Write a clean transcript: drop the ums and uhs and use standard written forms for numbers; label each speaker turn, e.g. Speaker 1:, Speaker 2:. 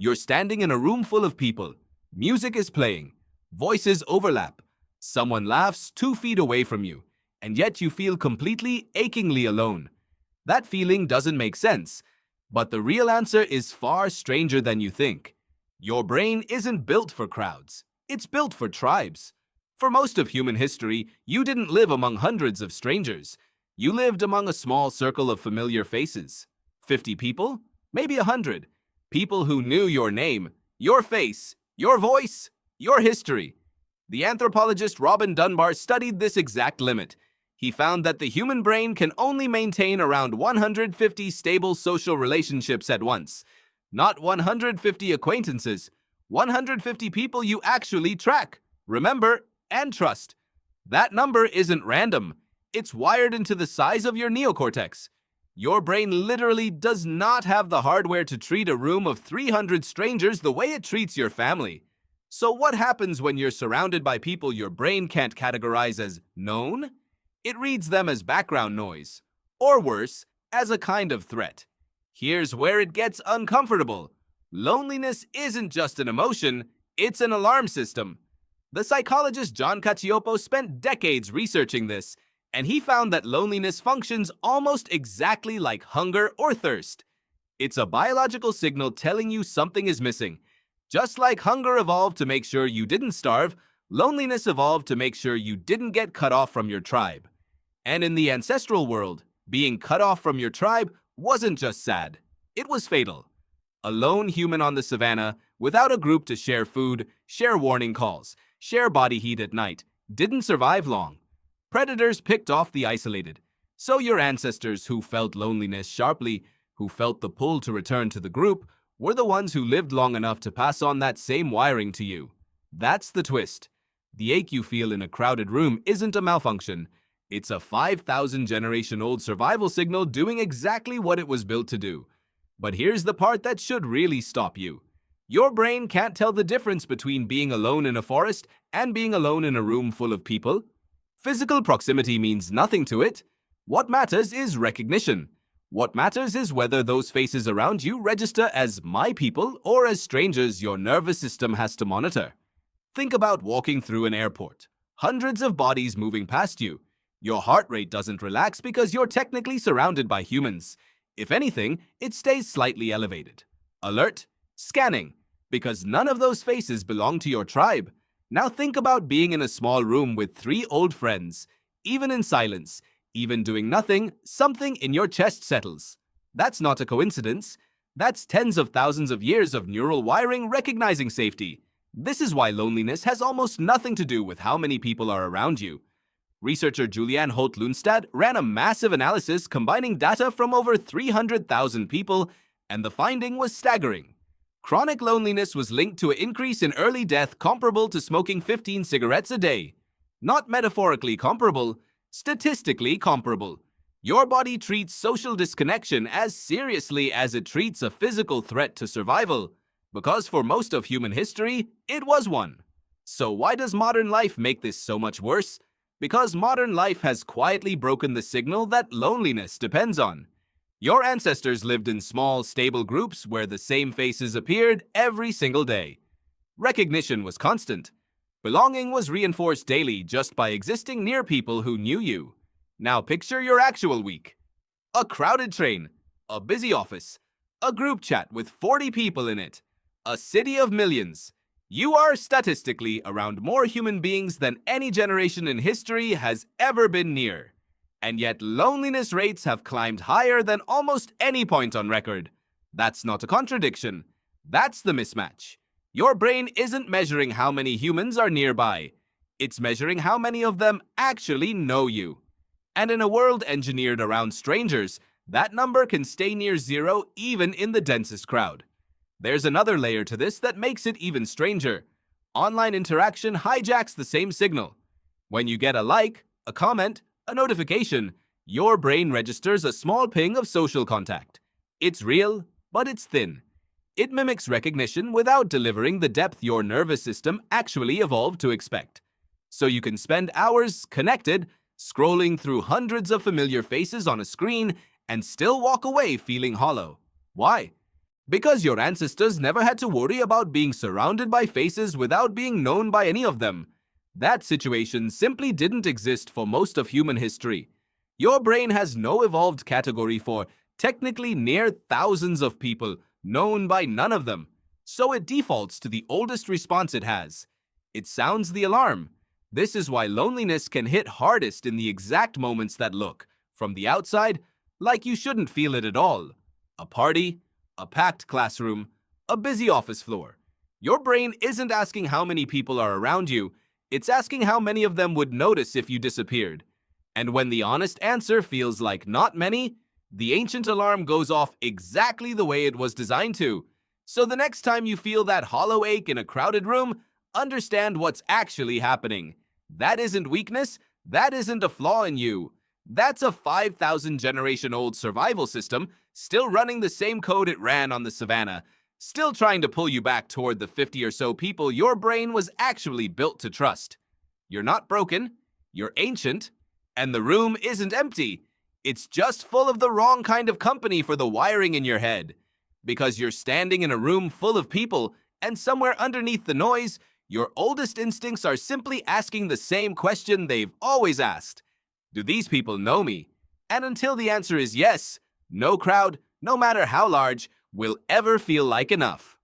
Speaker 1: You're standing in a room full of people. Music is playing. Voices overlap. Someone laughs 2 feet away from you, and yet you feel completely, achingly alone. That feeling doesn't make sense, but the real answer is far stranger than you think. Your brain isn't built for crowds. It's built for tribes. For most of human history, you didn't live among hundreds of strangers. You lived among a small circle of familiar faces. 50 people? Maybe 100. People who knew your name, your face, your voice, your history. The anthropologist Robin Dunbar studied this exact limit. He found that the human brain can only maintain around 150 stable social relationships at once. Not 150 acquaintances, 150 people you actually track, remember, and trust. That number isn't random. It's wired into the size of your neocortex. Your brain literally does not have the hardware to treat a room of 300 strangers the way it treats your family. So what happens when you're surrounded by people your brain can't categorize as known? It reads them as background noise, or worse, as a kind of threat. Here's where it gets uncomfortable. Loneliness isn't just an emotion, it's an alarm system. The psychologist John Cacioppo spent decades researching this, and he found that loneliness functions almost exactly like hunger or thirst. It's a biological signal telling you something is missing. Just like hunger evolved to make sure you didn't starve, loneliness evolved to make sure you didn't get cut off from your tribe. And in the ancestral world, being cut off from your tribe wasn't just sad, it was fatal. A lone human on the savannah, without a group to share food, share warning calls, share body heat at night, didn't survive long. Predators picked off the isolated. So your ancestors who felt loneliness sharply, who felt the pull to return to the group, were the ones who lived long enough to pass on that same wiring to you. That's the twist. The ache you feel in a crowded room isn't a malfunction. It's a 5,000-generation-old survival signal doing exactly what it was built to do. But here's the part that should really stop you. Your brain can't tell the difference between being alone in a forest and being alone in a room full of people. Physical proximity means nothing to it. What matters is recognition. What matters is whether those faces around you register as my people or as strangers your nervous system has to monitor. Think about walking through an airport. Hundreds of bodies moving past you. Your heart rate doesn't relax because you're technically surrounded by humans. If anything, it stays slightly elevated. Alert, scanning, because none of those faces belong to your tribe. Now think about being in a small room with 3 old friends. Even in silence, even doing nothing, something in your chest settles. That's not a coincidence. That's tens of thousands of years of neural wiring recognizing safety. This is why loneliness has almost nothing to do with how many people are around you. Researcher Julianne Holt-Lunstad ran a massive analysis combining data from over 300,000 people, and the finding was staggering. Chronic loneliness was linked to an increase in early death comparable to smoking 15 cigarettes a day. Not metaphorically comparable, statistically comparable. Your body treats social disconnection as seriously as it treats a physical threat to survival, because for most of human history, it was one. So why does modern life make this so much worse? Because modern life has quietly broken the signal that loneliness depends on. Your ancestors lived in small, stable groups where the same faces appeared every single day. Recognition was constant. Belonging was reinforced daily just by existing near people who knew you. Now picture your actual week. A crowded train, a busy office, a group chat with 40 people in it, a city of millions. You are statistically around more human beings than any generation in history has ever been near. And yet loneliness rates have climbed higher than almost any point on record. That's not a contradiction. That's the mismatch. Your brain isn't measuring how many humans are nearby. It's measuring how many of them actually know you. And in a world engineered around strangers, that number can stay near zero even in the densest crowd. There's another layer to this that makes it even stranger. Online interaction hijacks the same signal. When you get a like, a comment, a notification, your brain registers a small ping of social contact. It's real, but it's thin. It mimics recognition without delivering the depth your nervous system actually evolved to expect. So you can spend hours connected, scrolling through hundreds of familiar faces on a screen, and still walk away feeling hollow. Why? Because your ancestors never had to worry about being surrounded by faces without being known by any of them. That situation simply didn't exist for most of human history. Your brain has no evolved category for technically near thousands of people known by none of them, so it defaults to the oldest response it has. It sounds the alarm. This is why loneliness can hit hardest in the exact moments that look, from the outside, like you shouldn't feel it at all. A party, a packed classroom, a busy office floor. Your brain isn't asking how many people are around you, it's asking how many of them would notice if you disappeared. And when the honest answer feels like not many, the ancient alarm goes off exactly the way it was designed to. So the next time you feel that hollow ache in a crowded room, understand what's actually happening. That isn't weakness, that isn't a flaw in you. That's a 5,000 generation old survival system, still running the same code it ran on the savannah, still trying to pull you back toward the 50 or so people your brain was actually built to trust. You're not broken, you're ancient, and the room isn't empty. It's just full of the wrong kind of company for the wiring in your head. Because you're standing in a room full of people, and somewhere underneath the noise, your oldest instincts are simply asking the same question they've always asked. Do these people know me? And until the answer is yes, no crowd, no matter how large, will ever feel like enough.